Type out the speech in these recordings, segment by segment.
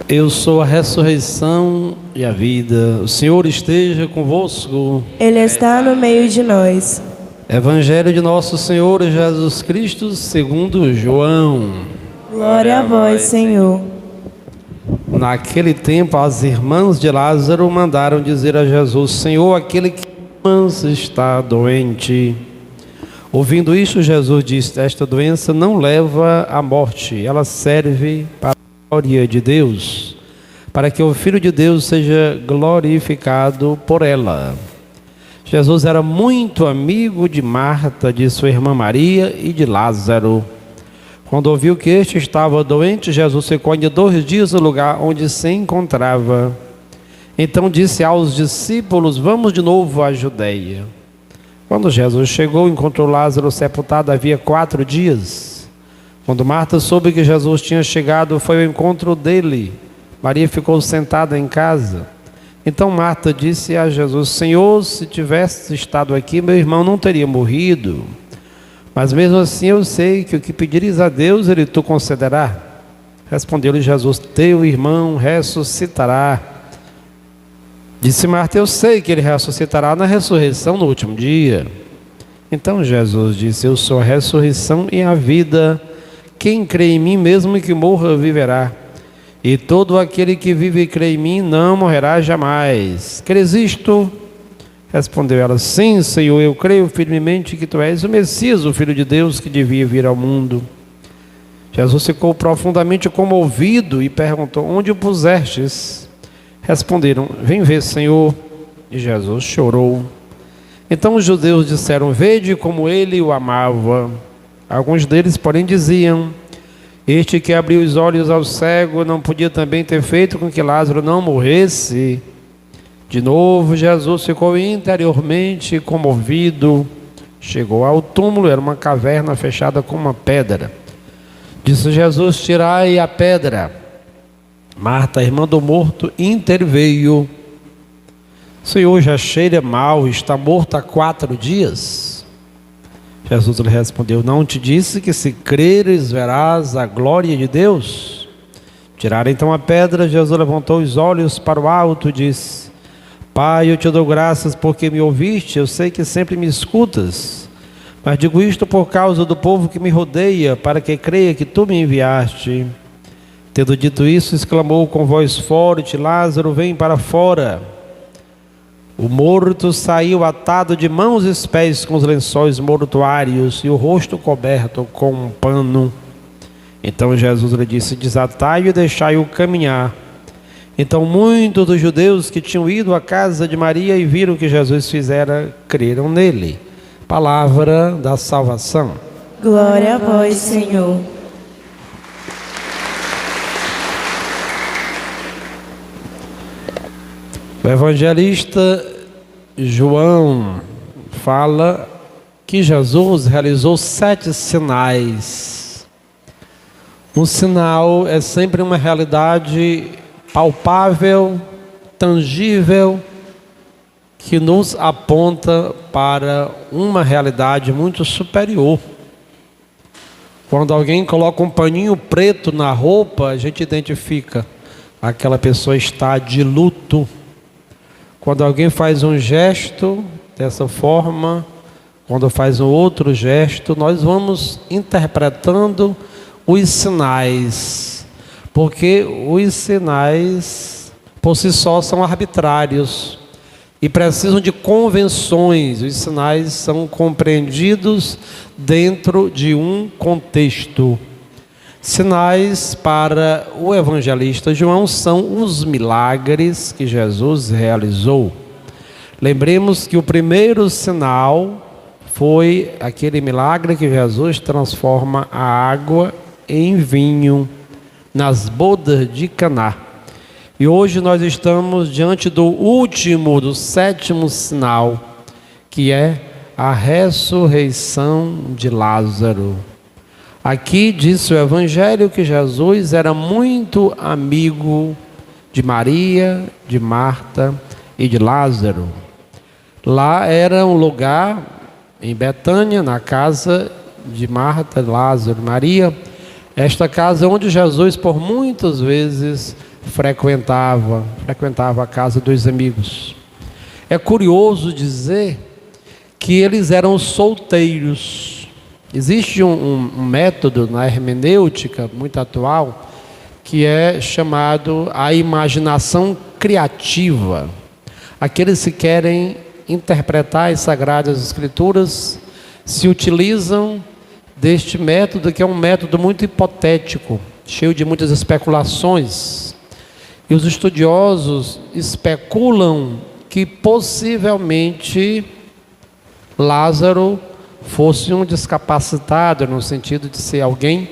Eu sou a ressurreição e a vida. O Senhor esteja convosco. Ele está no meio de nós. Evangelho de nosso Senhor Jesus Cristo, segundo João. Glória a vós, Senhor. Naquele tempo, as irmãs de Lázaro mandaram dizer a Jesus: Senhor, aquele que amas está doente. Ouvindo isso, Jesus disse: esta doença não leva à morte, ela serve para a glória de Deus, para que o Filho de Deus seja glorificado por ela. Jesus era muito amigo de Marta, de sua irmã Maria e de Lázaro. Quando ouviu que este estava doente, Jesus ficou ainda 2 dias no lugar onde se encontrava. Então disse aos discípulos: vamos de novo à Judeia. Quando Jesus chegou, encontrou Lázaro sepultado havia 4 dias. Quando Marta soube que Jesus tinha chegado, foi ao encontro dele. Maria ficou sentada em casa. Então Marta disse a Jesus: Senhor, se tivesse estado aqui, meu irmão não teria morrido. Mas mesmo assim eu sei que o que pedires a Deus, Ele te concederá. Respondeu-lhe Jesus: teu irmão ressuscitará. Disse Marta: eu sei que ele ressuscitará na ressurreição no último dia. Então Jesus disse: eu sou a ressurreição e a vida. Quem crê em mim, mesmo que morra, viverá. E todo aquele que vive e crê em mim não morrerá jamais. Crês isto? Respondeu ela: sim, Senhor, eu creio firmemente que tu és o Messias, o Filho de Deus, que devia vir ao mundo. Jesus ficou profundamente comovido e perguntou: onde o pusestes? Responderam: vem ver, Senhor. E Jesus chorou. Então os judeus disseram: vede como ele o amava. Alguns deles, porém, diziam: este que abriu os olhos ao cego não podia também ter feito com que Lázaro não morresse? De novo Jesus ficou interiormente comovido. Chegou ao túmulo, era uma caverna fechada com uma pedra. Disse Jesus: tirai a pedra. Marta, irmã do morto, interveio: Senhor, já cheira mal, está morto há 4 dias. Jesus lhe respondeu: não te disse que se creres verás a glória de Deus? Tiraram então a pedra. Jesus levantou os olhos para o alto e disse: Pai, eu te dou graças porque me ouviste. Eu sei que sempre me escutas, mas digo isto por causa do povo que me rodeia, para que creia que tu me enviaste. Tendo dito isso, exclamou com voz forte: Lázaro, vem para fora. O morto saiu atado de mãos e pés com os lençóis mortuários e o rosto coberto com um pano. Então Jesus lhe disse: desatai-o e deixai-o caminhar. Então muitos dos judeus que tinham ido à casa de Maria e viram o que Jesus fizera, creram nele. Palavra da salvação. Glória a vós, Senhor. O evangelista João fala que Jesus realizou 7 sinais. Um sinal é sempre uma realidade palpável, tangível, que nos aponta para uma realidade muito superior. Quando alguém coloca um paninho preto na roupa, a gente identifica: aquela pessoa está de luto. Quando alguém faz um gesto dessa forma, quando faz um outro gesto, nós vamos interpretando os sinais, porque os sinais por si só são arbitrários e precisam de convenções. Os sinais são compreendidos dentro de um contexto. Sinais para o evangelista João são os milagres que Jesus realizou. Lembremos que o primeiro sinal foi aquele milagre que Jesus transforma a água em vinho nas bodas de Caná. E hoje nós estamos diante do último, do 7º sinal, que é a ressurreição de Lázaro. Aqui diz o Evangelho que Jesus era muito amigo de Maria, de Marta e de Lázaro. Lá era um lugar, em Betânia, na casa de Marta, Lázaro e Maria. Esta casa onde Jesus por muitas vezes frequentava a casa dos amigos. É curioso dizer que eles eram solteiros. Existe um método na hermenêutica muito atual que é chamado a imaginação criativa. Aqueles que querem interpretar as Sagradas Escrituras se utilizam deste método, que é um método muito hipotético, cheio de muitas especulações. E os estudiosos especulam que possivelmente Lázaro fosse um descapacitado, no sentido de ser alguém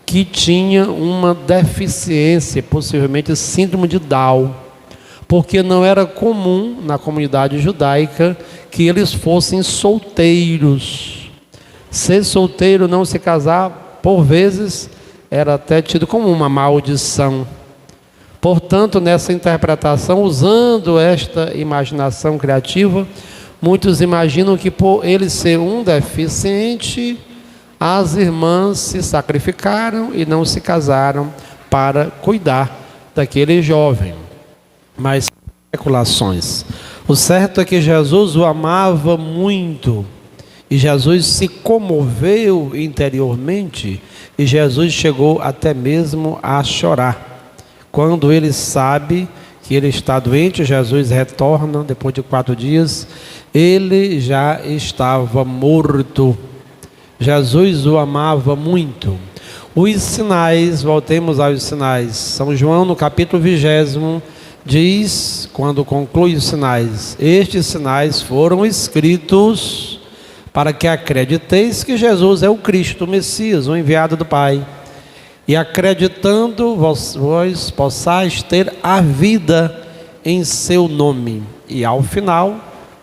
que tinha uma deficiência, possivelmente síndrome de Down, porque não era comum na comunidade judaica que eles fossem solteiros. Ser solteiro, não se casar, por vezes, era até tido como uma maldição. Portanto, nessa interpretação, usando esta imaginação criativa, muitos imaginam que por ele ser um deficiente, as irmãs se sacrificaram e não se casaram para cuidar daquele jovem. Mas especulações. O certo é que Jesus o amava muito e Jesus se comoveu interiormente e Jesus chegou até mesmo a chorar. Quando ele sabe que ele está doente, Jesus retorna depois de 4 dias, ele já estava morto. Jesus o amava muito. Os sinais, voltemos aos sinais. São João no capítulo 20 diz, quando conclui os sinais: estes sinais foram escritos para que acrediteis que Jesus é o Cristo, o Messias, o enviado do Pai. E acreditando, vós possais ter a vida em seu nome. E ao final,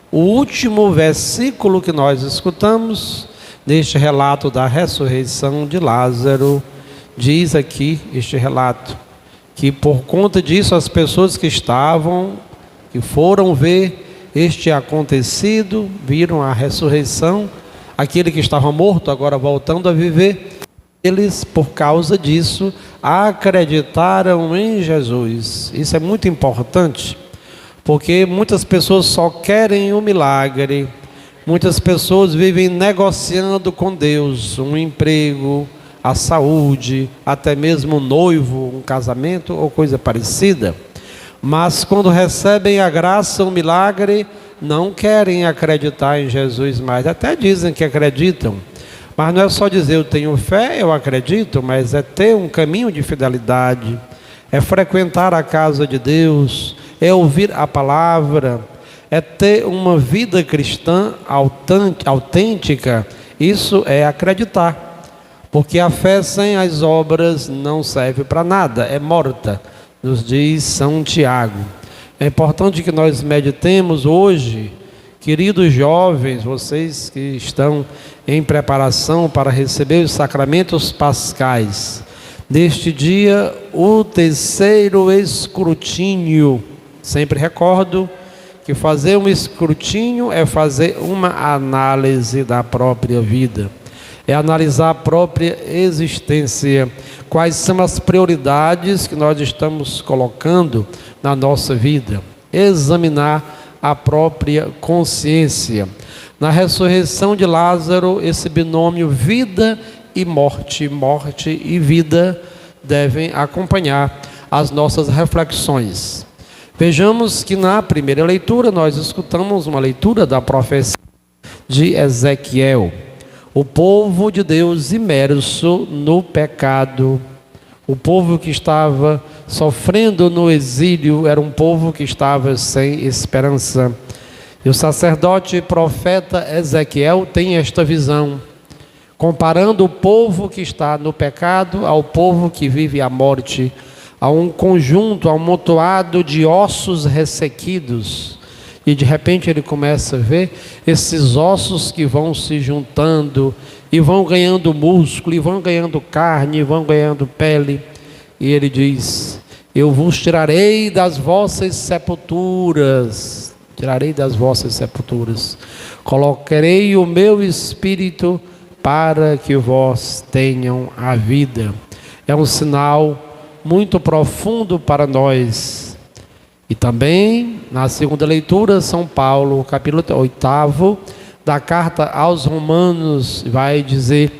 o último versículo que nós escutamos, neste relato da ressurreição de Lázaro, diz aqui, este relato, que por conta disso as pessoas que foram ver este acontecido, viram a ressurreição, aquele que estava morto agora voltando a viver, eles, por causa disso, acreditaram em Jesus. Isso é muito importante, porque muitas pessoas só querem o milagre, muitas pessoas vivem negociando com Deus um emprego, a saúde, até mesmo um noivo, um casamento ou coisa parecida. Mas quando recebem a graça, o milagre, não querem acreditar em Jesus mais. Até dizem que acreditam, mas não é só dizer eu tenho fé, eu acredito, mas é ter um caminho de fidelidade, é frequentar a casa de Deus, é ouvir a palavra, é ter uma vida cristã autêntica. Isso é acreditar. Porque a fé sem as obras não serve para nada, é morta, nos diz São Tiago. É importante que nós meditemos hoje, queridos jovens, vocês que estão em preparação para receber os sacramentos pascais. Neste dia, o terceiro escrutínio. Sempre recordo que fazer um escrutínio é fazer uma análise da própria vida. É analisar a própria existência, quais são as prioridades que nós estamos colocando na nossa vida, examinar a própria consciência. Na ressurreição de Lázaro, esse binômio vida e morte, morte e vida devem acompanhar as nossas reflexões. Vejamos que na primeira leitura nós escutamos uma leitura da profecia de Ezequiel. O povo de Deus imerso no pecado, o povo que estava sofrendo no exílio, era um povo que estava sem esperança. E o sacerdote e profeta Ezequiel tem esta visão, comparando o povo que está no pecado ao povo que vive a morte, a um conjunto, a um amontoado de ossos ressequidos. E de repente ele começa a ver esses ossos que vão se juntando e vão ganhando músculo, e vão ganhando carne, e vão ganhando pele. E ele diz: eu vos tirarei das vossas sepulturas, colocarei o meu espírito para que vós tenham a vida. É um sinal muito profundo para nós. E também, na segunda leitura, São Paulo, capítulo 8 da carta aos Romanos, vai dizer: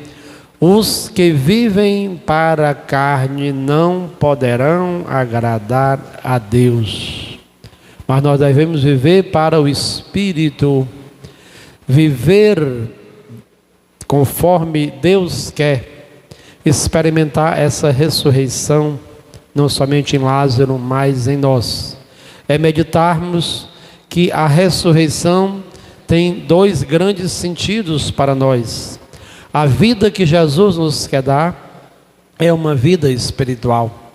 os que vivem para a carne não poderão agradar a Deus, mas nós devemos viver para o Espírito, viver conforme Deus quer, experimentar essa ressurreição, não somente em Lázaro, mas em nós. É meditarmos que a ressurreição tem dois grandes sentidos para nós. A vida que Jesus nos quer dar é uma vida espiritual.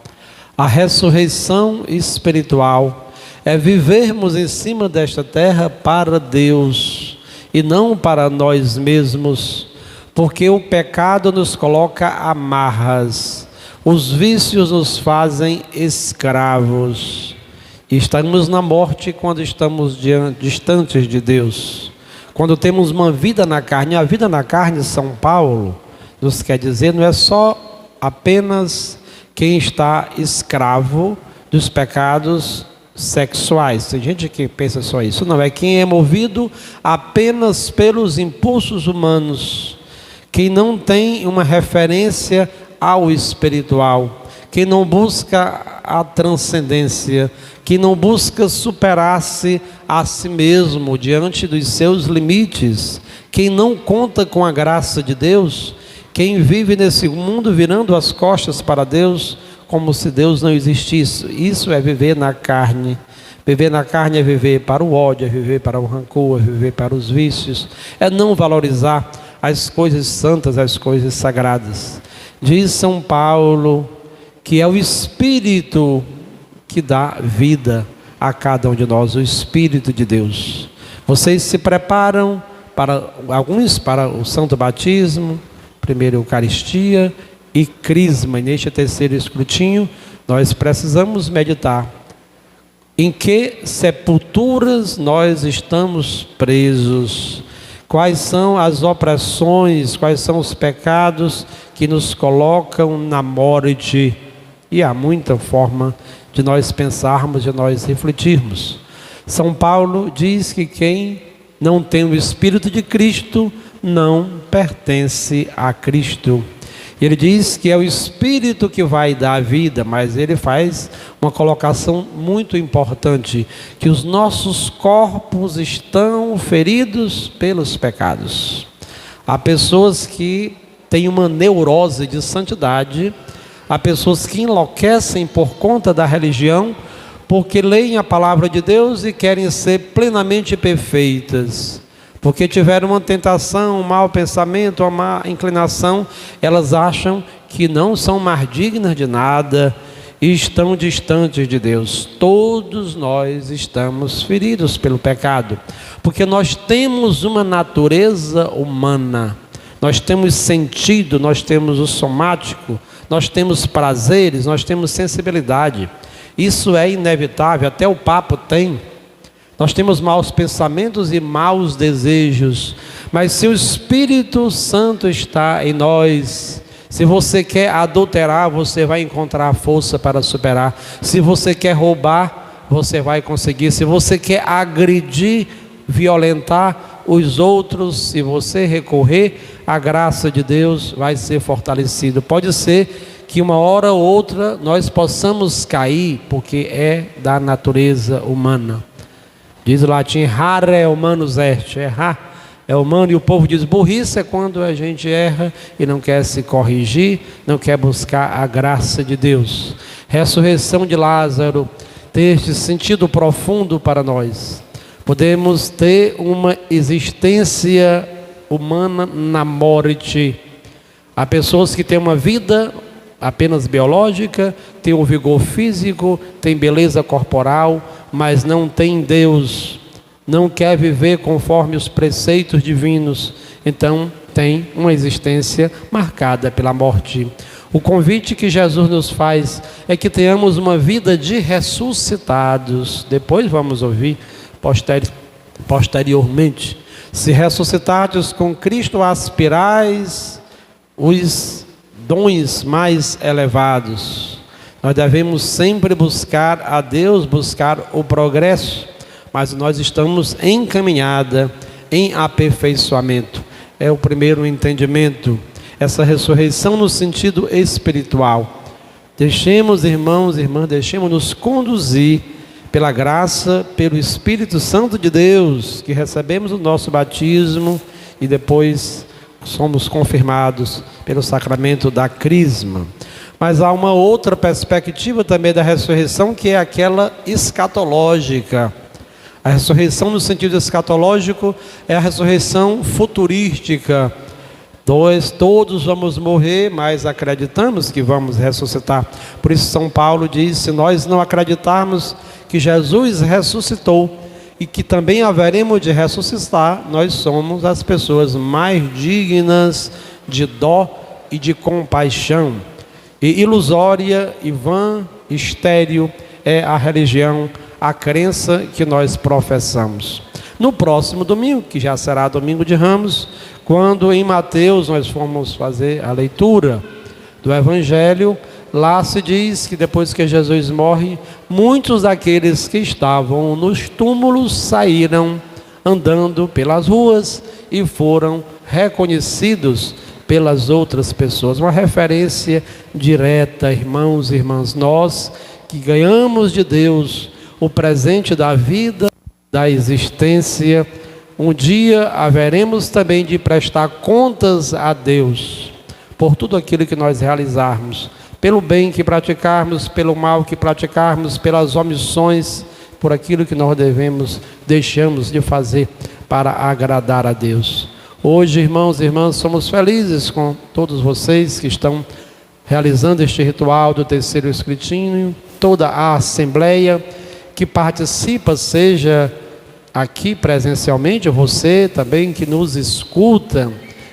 A ressurreição espiritual é vivermos em cima desta terra para Deus e não para nós mesmos, porque o pecado nos coloca amarras, os vícios nos fazem escravos. E estamos na morte quando estamos distantes de Deus. Quando temos uma vida na carne, a vida na carne, São Paulo nos quer dizer, não é só apenas quem está escravo dos pecados sexuais. Tem gente que pensa só isso. Não, é quem é movido apenas pelos impulsos humanos, quem não tem uma referência ao espiritual, quem não busca a transcendência, que não busca superar-se a si mesmo diante dos seus limites, quem não conta com a graça de Deus, quem vive nesse mundo virando as costas para Deus, como se Deus não existisse. Isso é viver na carne. Viver na carne é viver para o ódio, é viver para o rancor, é viver para os vícios, é não valorizar as coisas santas, as coisas sagradas. Diz São Paulo que é o Espírito que dá vida a cada um de nós, o Espírito de Deus. Vocês se preparam alguns para o Santo Batismo, primeira Eucaristia e Crisma. E neste terceiro escrutínio, nós precisamos meditar em que sepulturas nós estamos presos, quais são as opressões, quais são os pecados que nos colocam na morte. E há muita forma de nós pensarmos, de nós refletirmos. São Paulo diz que quem não tem o Espírito de Cristo não pertence a Cristo. Ele diz que é o Espírito que vai dar a vida, mas ele faz uma colocação muito importante, que os nossos corpos estão feridos pelos pecados. Há pessoas que têm uma neurose de santidade, há pessoas que enlouquecem por conta da religião, porque leem a palavra de Deus e querem ser plenamente perfeitas. Porque tiveram uma tentação, um mau pensamento, uma má inclinação, elas acham que não são mais dignas de nada e estão distantes de Deus. Todos nós estamos feridos pelo pecado, porque nós temos uma natureza humana, nós temos sentido, nós temos o somático, nós temos prazeres, nós temos sensibilidade. Isso é inevitável, até o papo tem. Nós temos maus pensamentos e maus desejos, mas se o Espírito Santo está em nós, se você quer adulterar, você vai encontrar força para superar. Se você quer roubar, você vai conseguir. Se você quer agredir, violentar os outros, se você recorrer à graça de Deus, vai ser fortalecido. Pode ser que uma hora ou outra nós possamos cair, porque é da natureza humana. Diz o latim, rara humanus est, errar é humano, e o povo diz, burrice é quando a gente erra e não quer se corrigir, não quer buscar a graça de Deus. Ressurreição de Lázaro tem este sentido profundo para nós. Podemos ter uma existência humana na morte. Há pessoas que têm uma vida apenas biológica, têm um vigor físico, têm beleza corporal, mas não tem Deus, não quer viver conforme os preceitos divinos, então tem uma existência marcada pela morte. O convite que Jesus nos faz é que tenhamos uma vida de ressuscitados. Depois vamos ouvir posteriormente. Se ressuscitados com Cristo, aspirais os dons mais elevados. Nós devemos sempre buscar a Deus, buscar o progresso, mas nós estamos em caminhada, em aperfeiçoamento. É o primeiro entendimento, essa ressurreição no sentido espiritual. Deixemos, irmãos e irmãs, deixemos-nos conduzir pela graça, pelo Espírito Santo de Deus, que recebemos o nosso batismo e depois somos confirmados pelo sacramento da crisma. Mas há uma outra perspectiva também da ressurreição, que é aquela escatológica. A ressurreição no sentido escatológico é a ressurreição futurística. Todos vamos morrer, mas acreditamos que vamos ressuscitar. Por isso São Paulo diz: se nós não acreditarmos que Jesus ressuscitou e que também haveremos de ressuscitar, nós somos as pessoas mais dignas de dó e de compaixão. E ilusória e vã, estéril é a religião, a crença que nós professamos. No próximo domingo, que já será domingo de Ramos, quando em Mateus nós formos fazer a leitura do Evangelho, lá se diz que depois que Jesus morre, muitos daqueles que estavam nos túmulos saíram andando pelas ruas e foram reconhecidos pelas outras pessoas. Uma referência direta, irmãos e irmãs, nós que ganhamos de Deus o presente da vida, da existência, um dia haveremos também de prestar contas a Deus por tudo aquilo que nós realizarmos, pelo bem que praticarmos, pelo mal que praticarmos, pelas omissões, por aquilo que nós deixamos de fazer para agradar a Deus. Hoje, irmãos e irmãs, somos felizes com todos vocês que estão realizando este ritual do terceiro escrutínio, toda a assembleia que participa, seja aqui presencialmente, você também que nos escuta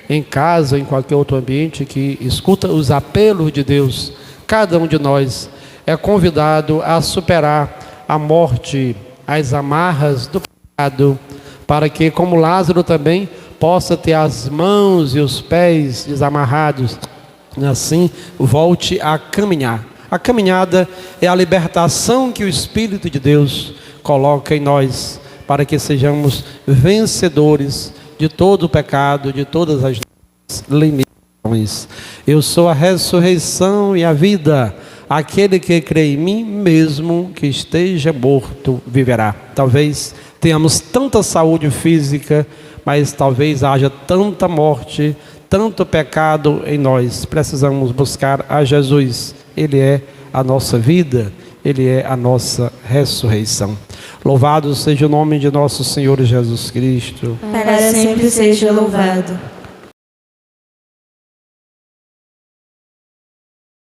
em casa, em qualquer outro ambiente, que escuta os apelos de Deus. Cada um de nós é convidado a superar a morte, as amarras do pecado, para que, como Lázaro também, possa ter as mãos e os pés desamarrados, assim volte a caminhar. A caminhada é a libertação que o Espírito de Deus coloca em nós, para que sejamos vencedores de todo o pecado, de todas as limitações. Eu sou a ressurreição e a vida. Aquele que crê em mim, mesmo que esteja morto, viverá. Talvez tenhamos tanta saúde física, mas talvez haja tanta morte, tanto pecado em nós. Precisamos buscar a Jesus. Ele é a nossa vida, Ele é a nossa ressurreição. Louvado seja o nome de nosso Senhor Jesus Cristo. Para sempre seja louvado.